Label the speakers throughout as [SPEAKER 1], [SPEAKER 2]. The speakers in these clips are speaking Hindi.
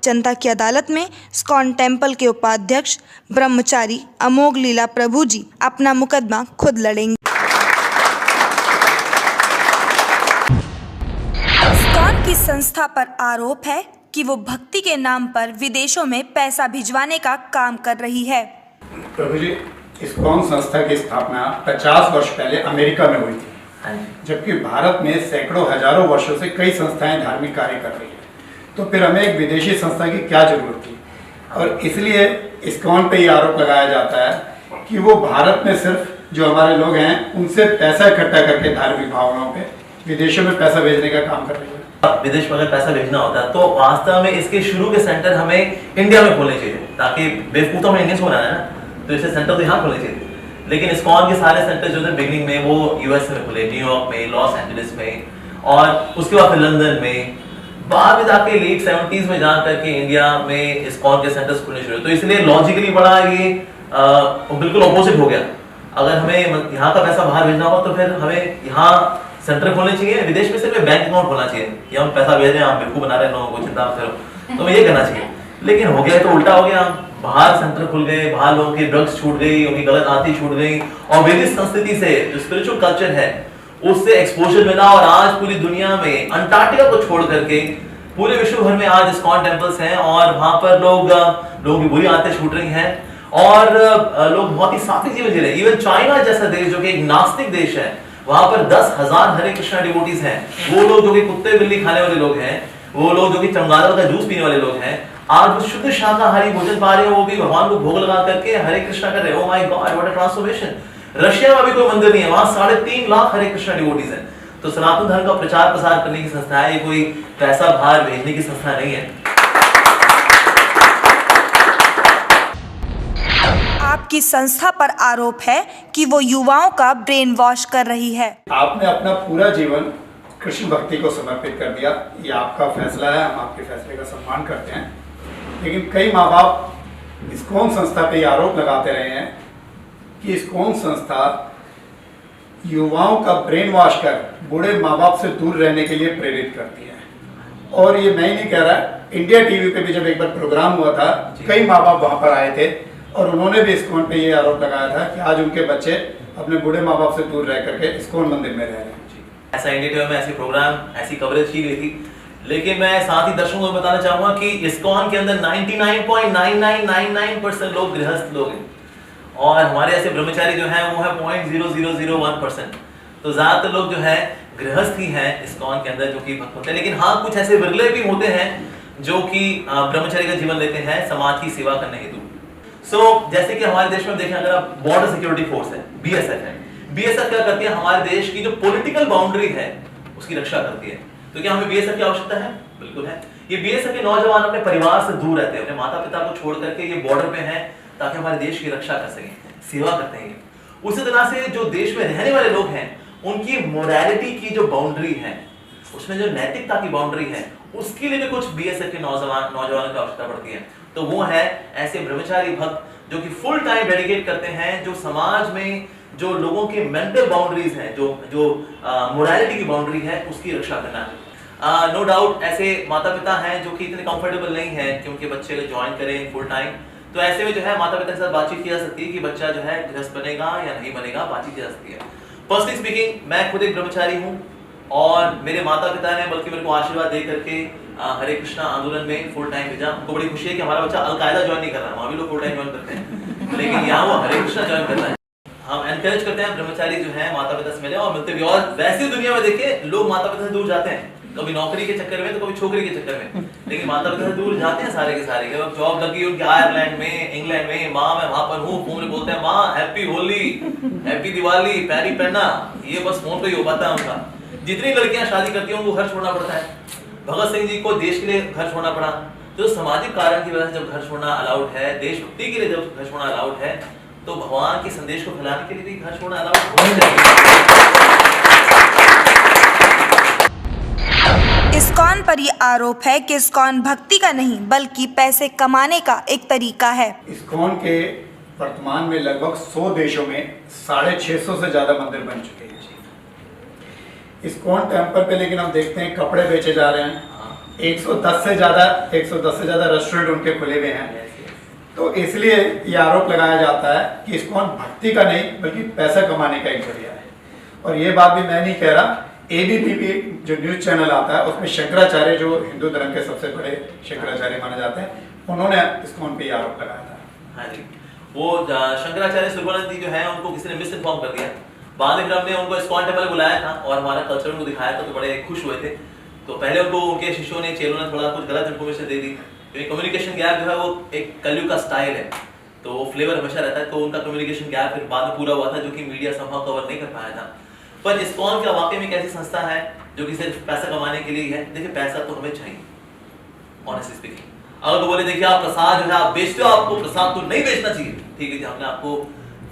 [SPEAKER 1] जनता की अदालत में इस्कॉन टेम्पल के उपाध्यक्ष ब्रह्मचारी अमोघ लीला प्रभु जी अपना मुकदमा खुद लड़ेंगे। इस्कॉन की संस्था पर आरोप है कि वो भक्ति के नाम पर विदेशों में पैसा भिजवाने का काम कर रही है।
[SPEAKER 2] प्रभु जी, इस्कॉन संस्था की स्थापना 50 वर्ष पहले अमेरिका में हुई थी, जबकि भारत में सैकड़ों हजारों वर्षों से कई संस्थाएं धार्मिक कार्य कर रही है। तो फिर हमें एक विदेशी संस्था की क्या जरूरत थी? और इसलिए इस्कॉन पे ये आरोप लगाया जाता है कि वो भारत में सिर्फ जो हमारे लोग हैं उनसे पैसा इकट्ठा करके धार्मिक भावनाओं पे विदेशों में पैसा भेजने का काम कर रही है।
[SPEAKER 3] विदेश में अगर पैसा भेजना होता है तो वास्तव में इसके शुरू के सेंटर हमें इंडिया में खोलने चाहिए, ताकि बेवकूफ़ हमें इंडियंस होना है ना, तो इससे सेंटर तो यहाँ खोलने चाहिए। लेकिन इस्कॉन के सारे सेंटर जो थे बिगनिंग में वो यूएस में खुले, न्यूयॉर्क में, लॉस एंजलिस में, और उसके बाद फिर लंदन में, बाद में जाके लेट 70s में जहाँ तक कि इंडिया में इस्कॉन के सेंटर्स खुलने शुरू हुए। तो इसलिए लॉजिकली बड़ा ये बिल्कुल अपोजिट हो गया। अगर हमें यहाँ का पैसा बाहर भेजना हो तो फिर हमें यहाँ सेंटर खोलने चाहिए, विदेश में सिर्फ बैंक अकाउंट खोलना चाहिए कि हम पैसा भेज रहे हैं, हम बेवकूफ बना रहे हैं लोगों को, चिंता मत करो, तो ये करना चाहिए। लेकिन हो गया तो उल्टा हो गया, बाहर सेंटर खुल गए, बाहर लोगों की ड्रग्स छूट गई, उनकी गलत आदतें छूट गई, और वैदिक संस्कृति से जो स्पिरिचुअल कल्चर है उससे एक्सपोजर मिला। और आज पूरी दुनिया में अंटार्कटिका को छोड़ करके पूरे विश्व भर में आज इस्कॉन टेम्पल्स हैं, और वहां पर लोगों की बुरी आदतें छूट रही हैं, और लोग बहुत ही सात्विक जीवन जी रहे हैं। इवन चाइना जैसा देश जो कि एक नास्तिक देश है, वहां पर 10,000 हरे कृष्णा डिवोटीज हैं। वो लोग जो कि कुत्ते बिल्ली खाने वाले लोग हैं, वो लोग जो कि चमगादड़ का जूस पीने वाले लोग हैं, आज वो शुद्ध शाकाहारी भोजन पा रहे हैं, वो भी भगवान को भोग लगा करके हरे कृष्णा कर रहे हैं। Oh my God, what a transformation. Russia में भी कोई मंदिर नहीं है, वहां 3.5 लाख हरे कृष्णा डिवोटीज हैं। तो सनातन धर्म का प्रचार प्रसार करने की संस्था है, ये कोई पैसा बाहर भेजने की संस्था नहीं है।
[SPEAKER 1] आपकी संस्था पर आरोप है कि वो युवाओं का ब्रेन वॉश कर रही है।
[SPEAKER 2] आपने अपना पूरा जीवन कृष्ण भक्ति को समर्पित कर दिया, ये आपका फैसला है, हम आपके फैसले का सम्मान करते हैं। लेकिन कई माँ बाप इस्कॉन संस्था पे आरोप लगाते रहे हैं कि इस्कॉन संस्था युवाओं का ब्रेन वॉश कर बूढ़े माँ बाप से दूर रहने के लिए प्रेरित करती है। और ये मैं ही नहीं कह रहा, इंडिया टीवी पे भी जब एक बार प्रोग्राम हुआ था, कई माँ बाप वहाँ पर आए थे और उन्होंने भी इस्कॉन पे ये आरोप लगाया था कि आज उनके बच्चे अपने बूढ़े माँ बाप से दूर रह करके इस्कॉन मंदिर में रह रहे हैं।
[SPEAKER 3] ऐसा इंडिया टीवी में ऐसी प्रोग्राम, ऐसी कवरेज की गई थी। लेकिन मैं साथ ही दर्शकों को बताना चाहूंगा कि इस्कॉन के अंदर 99.9999% लोग गृहस्थ लोग हैं, और हमारे ऐसे ब्रह्मचारी जो हैं वो है 0.0001%। तो ज्यादातर लोग जो है गृहस्थ ही हैं इस्कॉन के अंदर जो कि भक्त होते हैं। लेकिन हाँ, कुछ ऐसे विरले भी होते हैं जो कि ब्रह्मचारी का जीवन लेते हैं समाज की सेवा करने हेतु। जैसे कि हमारे देश में देखें, अगर आप बॉर्डर सिक्योरिटी फोर्स है, बीएसएफ है, बीएसएफ क्या करती है, हमारे देश की जो पॉलिटिकल बाउंड्री है उसकी रक्षा करती है। तो क्या हमें बीएसएफ की आवश्यकता है? बिल्कुल है। ये बीएसएफ के नौजवान अपने परिवार से दूर रहते हैं, अपने माता पिता को छोड़ करके ये बॉर्डर पे हैं ताकि हमारे देश की रक्षा कर सकें, सेवा करते हैं। उसी तरह से जो देश में रहने वाले लोग हैं उनकी मोरालिटी की जो बाउंड्री है, उसमें जो नैतिकता की बाउंड्री है, उसके लिए भी कुछ बीएसएफ के नौजवानों की आवश्यकता पड़ती है। तो वो है ऐसे ब्रह्मचारी भक्त जो कि फुल टाइम डेडिकेट करते हैं, जो समाज में जो लोगों के मेंटल बाउंड्रीज हैं, जो मोरालिटी की बाउंड्री है, उसकी रक्षा करना। नो डाउट ऐसे माता पिता हैं जो कि इतने कंफर्टेबल नहीं है कि उनके बच्चे को ज्वाइन करें फुल टाइम। तो ऐसे में जो है माता पिता के साथ बातचीत की जा सकती है कि बच्चा जो है गृहस्थ बनेगा या नहीं बनेगा, बातचीत की जा सकती है। पर्सनली स्पीकिंग, मैं खुद एक ब्रह्मचारी हूँ, और मेरे माता पिता ने बल्कि मेरे को आशीर्वाद दे करके हरे कृष्णा आंदोलन में फुल टाइम भेजा। हमको बड़ी खुशी है कि हमारा बच्चा अलकायदा ज्वाइन नहीं कर रहा है, वहाँ भी लोग फुल टाइम ज्वाइन करते हैं, लेकिन यहाँ वो हरे कृष्णा ज्वाइन करता है। हम एनकरेज करते हैं ब्रह्मचारी जो है माता पिता से मिले और मिलते भी। और वैसी दुनिया में देखिए लोग माता पिता से दूर जाते हैं, कभी नौकरी के चक्कर में तो कभी छोकरी के चक्कर में, लेकिन माता पिता से दूर जाते हैं सारे के सारे। जॉब लगी उनकी आयरलैंड में, इंग्लैंड में, माँ मैं वहां पर हूँ, फोन में बोलते हैं माँ हैप्पी होली, हैप्पी दिवाली, पैरी पहनना, ये बस फोन पे ही हो पाता है उनका। जितनी लड़कियां शादी करती हैं उनको घर छोड़ना पड़ता है। भगत सिंह जी को देश के लिए घर छोड़ना पड़ा। तो सामाजिक कारण की वजह से जब घर छोड़ना अलाउड है, देशभक्ति के लिए जब घर छोड़ना अलाउड है, तो भगवान के संदेश को फैलाने के लिए भी घर छोड़ना अलाउड होना चाहिए।
[SPEAKER 1] इस्कॉन पर यह आरोप है कि इस्कॉन भक्ति का नहीं बल्कि पैसे कमाने का एक तरीका है।
[SPEAKER 2] इस्कॉन के वर्तमान में लगभग 100 देशों में 650 से ज्यादा मंदिर बन चुके हैं। इस्कॉन टेम्पल पे लेकिन हम देखते हैं कपड़े बेचे जा रहे हैं, 110 से ज़्यादा रेस्टोरेंट उनके खुले हुए हैं। तो इसलिए ये आरोप लगाया जाता है कि इस्कॉन भक्ति का नहीं बल्कि पैसा कमाने का एक जरिया है। और ये बात भी मैं नहीं कह रहा, ABPP जो न्यूज़ चैनल आता है उसमें शंकराचार्य जो हिंदू धर्म के सबसे बड़े शंकराचार्य माने जाते हैं, उन्होंने इस्कॉन पे ये आरोप लगाया था।
[SPEAKER 3] हाँ जी, वो शंकराचार्य सुरभानंद जी जो है उनको किसी ने मिस इन्फॉर्म कर दिया। बाद में हमने उनको इस्कॉन टेम्पल बुलाया था और हमारा कल्चर उनको दिखाया था, तो बड़े खुश हुए थे। तो पहले उनको उनके शिष्यों ने, चेलों ने थोड़ा कुछ गलत इन्फॉर्मेशन दे दी, क्योंकि कम्युनिकेशन गैप जो है वो एक कलयुग का स्टाइल है, तो वो फ्लेवर हमेशा रहता है। तो उनका कम्युनिकेशन गैप फिर बाद में पूरा हुआ था, जो कि मीडिया संभव कवर नहीं कर पाया था। पर इस्कॉन क्या वाकई में एक ऐसी संस्था है जो कि सिर्फ पैसा कमाने के लिए है? देखिए, पैसा तो हमें चाहिए, ऑनेस्टली स्पीकिंग। अगर तो बोले देखिए आप प्रसाद जो है आप बेचते हो, आपको प्रसाद तो नहीं बेचना चाहिए, ठीक है जी, हमने आपको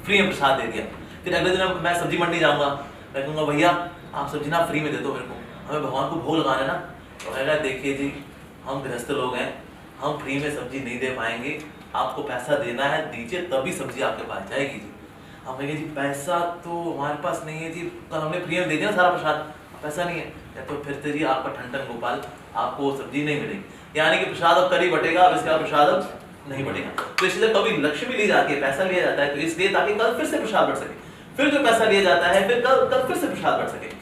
[SPEAKER 3] फ्री में प्रसाद दे दिया। फिर अगले दिन मैं सब्जी मंडी जाऊंगा, मैं कहूँगा भैया आप सब्जी ना फ्री में दे दो मेरे को, हमें भगवान को भोग लगाना ना। तो कहेगा देखिए जी, हम गृहस्थ लोग हैं, हम फ्री में सब्जी नहीं दे पाएंगे, आपको पैसा देना है, दीजिए तभी सब्जी आपके पास जाएगी जी। हम कहेंगे जी पैसा तो हमारे पास नहीं है जी, कल हमने फ्री में दे दिया सारा प्रसाद, पैसा नहीं है, या तो फिर जी आपका ठंडन गोपाल, आपको सब्जी नहीं मिलेगी, यानी कि प्रसाद अब कल ही बटेगा, अब इसके बाद प्रसाद अब नहीं बटेगा। तो इसलिए कभी लक्ष्मी ली जाती है, पैसा लिया जाता है, तो इसलिए ताकि कल फिर से प्रसाद बढ़ सके, फिर जो पैसा लिया जाता है फिर कल फिर से प्रसाद बढ़ सके।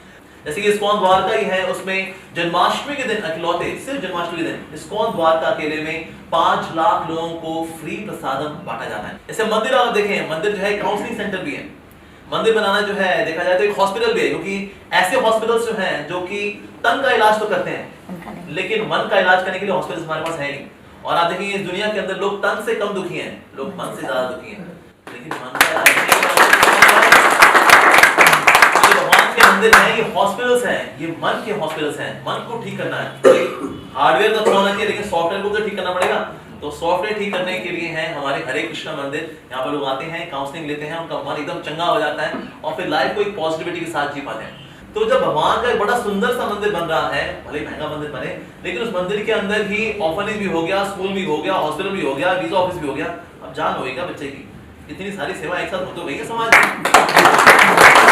[SPEAKER 3] जैसे कि इस्कॉन द्वारका ही है, उसमें जन्माष्टमी के दिन अखिलौते, सिर्फ जन्माष्टमी के दिन इस्कॉन द्वारका अकेले में 5 लाख लोगों को फ्री प्रसादम बांटा जाता है। जैसे मंदिर आप देखें, मंदिर जो है काउंसलिंग सेंटर भी है, मंदिर बनाना जो है देखा जाए तो एक हॉस्पिटल भी है, क्योंकि ऐसे हॉस्पिटल्स जो हैं जो कि तन का इलाज तो करते हैं लेकिन मन का इलाज करने के लिए हॉस्पिटल्स हमारे पास है नहीं। और आप देखिए इस दुनिया के अंदर लोग तन से कम दुखी हैं, लोग मन से ज्यादा दुखी हैं, लेकिन मन का भगवान के मंदिर हैं, ये हॉस्पिटल्स हैं, ये मन के हॉस्पिटल्स हैं। मन को ठीक करना है, हार्डवेयर तो अच्छा होना चाहिए लेकिन सॉफ्टवेयर को तो ठीक करना पड़ेगा। तो सॉफ्टवेयर ठीक करने के लिए है हमारे हरे कृष्णा मंदिर, यहाँ पर लोग आते हैं, काउंसलिंग लेते हैं, उनका मन एकदम चंगा हो जाता है और फिर लाइफ को एक पॉजिटिविटी के साथ जी पाते हैं। तो जब भगवान का एक बड़ा सुंदर सा मंदिर बन रहा है, भले महंगा मंदिर बने, लेकिन उस मंदिर के अंदर ही ऑर्फनेज भी हो गया, स्कूल भी हो गया, हॉस्पिटल भी हो गया, वीजा ऑफिस भी हो गया, अब जान होएगा बच्चे की, इतनी सारी सेवा एक साथ होते हुए समाज में।